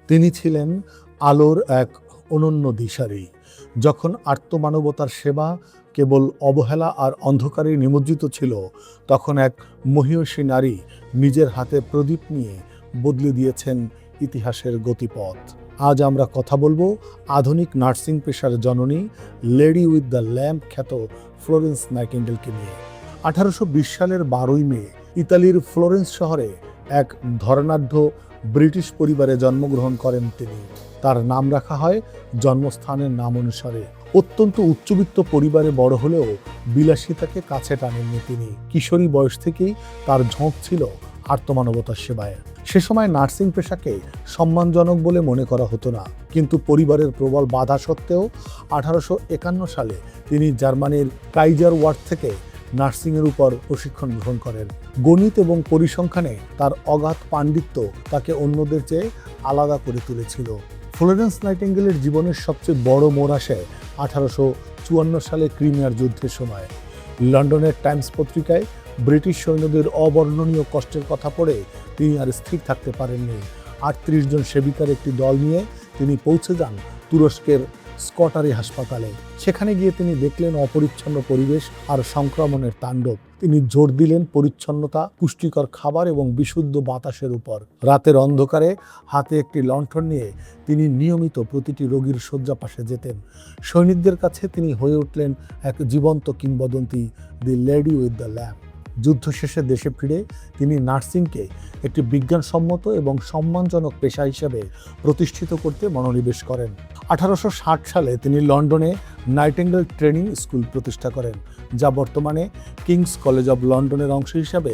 তিনি ছিলেন আলোর এক অনন্য দিশারি। যখন আর্তমানবতার সেবা কেবল অবহেলা আর অন্ধকারে নিমজ্জিত ছিল, তখন এক মহীয়সী নারী নিজের হাতে প্রদীপ নিয়ে বদলে দিয়েছেন ইতিহাসের গতিপথ। আজ আমরা কথা বলবো আধুনিক নার্সিং পেশার জননী, লেডি উইথ দ্য ল্যাম্প খ্যাত ফ্লোরেন্স নাইটিঙ্গেলকে নিয়ে। 1820 সালের 12ই মে ইতালির ফ্লোরেন্স শহরে এক ধর্নাঢ্য ব্রিটিশ পরিবারে জন্মগ্রহণ করেন তিনি। তার নাম রাখা হয় জন্মস্থানের নাম অনুসারে। অত্যন্ত উচ্চবিত্ত পরিবারে বড় হলেও বিলাসিতাকে কাছে টানেননি তিনি। কিশোরী বয়স থেকেই তার ঝোঁক ছিল আর্তমানবতার সেবায়। সে সময় নার্সিং পেশাকে সম্মানজনক বলে মনে করা হতো না, কিন্তু পরিবারের প্রবল বাধা সত্ত্বেও 1851 সালে তিনি জার্মানির কাইজার ওয়ার্ড থেকে নার্সিংয়ের উপর প্রশিক্ষণ গ্রহণ করেন। গণিত এবং পরিসংখ্যানে তার অগাধ পাণ্ডিত্য তাকে অন্যদের চেয়ে আলাদা করে তুলেছিল। ফ্লোরেন্স নাইটিঙ্গেলের জীবনের সবচেয়ে বড় মোড় আসে 1854 সালে ক্রিমিয়ার যুদ্ধের সময়। লন্ডনের টাইমস পত্রিকায় ব্রিটিশ সৈন্যদের অবর্ণনীয় কষ্টের কথা পড়ে তিনি আর স্থির থাকতে পারেননি। 38 জন সেবিকার একটি দল নিয়ে তিনি পৌঁছে যান তুরস্কের স্কটারি হাসপাতালে। সেখানে গিয়ে তিনি দেখলেন অপরিচ্ছন্ন পরিবেশ আর সংক্রমণের তাণ্ডব। তিনি জোর দিলেন পরিচ্ছন্নতা, পুষ্টিকর খাবার এবং বিশুদ্ধ বাতাসের উপর। রাতের অন্ধকারে হাতে একটি লণ্ঠন নিয়ে তিনি নিয়মিত প্রতিটি রোগীর শয্যা পাশে যেতেন। সৈনিকদের কাছে তিনি হয়ে উঠলেন এক জীবন্ত কিংবদন্তি, দি লেডি উইথ দ্য ল্যাম্প। যুদ্ধ শেষে দেশে ফিরে তিনি নার্সিংকে একটি বিজ্ঞানসম্মত এবং সম্মানজনক পেশা হিসেবে প্রতিষ্ঠিত করতে মনোনিবেশ করেন। 1860 সালে তিনি লন্ডনে নাইটিঙ্গেল ট্রেনিং স্কুল প্রতিষ্ঠা করেন, যা বর্তমানে কিংস কলেজ অব লন্ডনের অংশ হিসাবে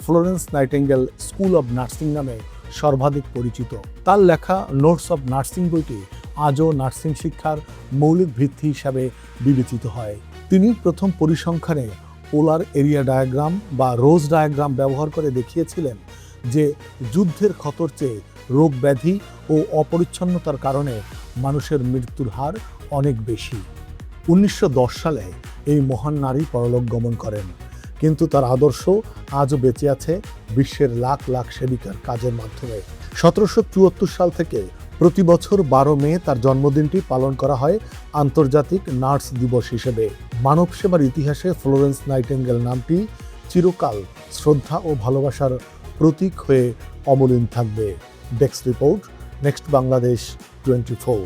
Florence nightingale school of nursing নামে সর্বাধিক পরিচিত। তার লেখা নোটস অব নার্সিং বইটি আজও নার্সিং শিক্ষার মৌলিক ভিত্তি হিসাবে বিবেচিত হয়। তিনি প্রথম পরিসংখ্যানে পোলার এরিয়া ডায়াগ্রাম বা রোজ ডায়াগ্রাম ব্যবহার করে দেখিয়েছিলেন যে যুদ্ধের ক্ষতর চেয়ে রোগ ব্যাধি ও অপরিচ্ছন্নতার কারণে মানুষের মৃত্যুর হার অনেক বেশি। 1910 সালে এই মহান নারী পরলোক গমন করেন, কিন্তু তার আদর্শ আজও বেঁচে আছে বিশ্বের লাখ লাখ সেবিকার কাজের মাধ্যমে। 1774 সাল থেকে প্রতি বছর 12 মে তার জন্মদিনটি পালন করা হয় আন্তর্জাতিক নার্স দিবস হিসেবে। মানব সেবার ইতিহাসে ফ্লোরেন্স নাইটিঙ্গেল নামটি চিরকাল শ্রদ্ধা ও ভালোবাসার প্রতীক হয়ে অমলিন থাকবে। Desk report, next Bangladesh 24।